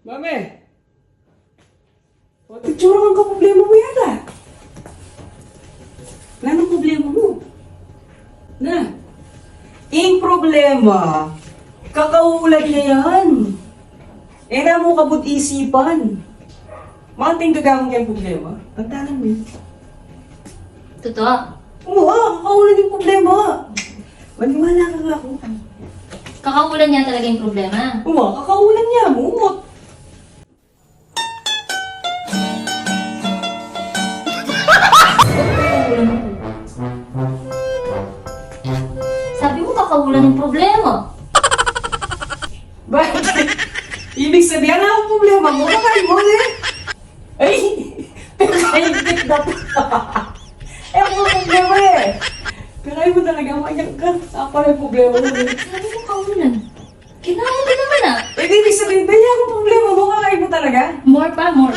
Mami! Picture kang ka-problema mo yata. Anong problema mo? Na? Ing problema, kakaulan niya yan. Eh na mo kabut isipan. Mating gagamang yung problema. Tagdanan mo yun. Totoo? Oo, kakaulan yung problema. Maniwala ka nga ako. Kakaulan niya talaga yung problema. Oo, kakaulan niya. Mumot. Sabi mo kakaulan yung problema. Bakit? Ibig sabihin, ano ang problema mo? Kakain mo eh. Ay! Pinakaibit na po. Eh, ako ang problema eh. Kakain mo talaga, mayak ka. Ako ang problema mo eh. Sabi mo kakaulan. Kinain ka naman ah. Eh, ibig sabihin, ba yan ang problema mo? Kakain mo talaga? More pa, more.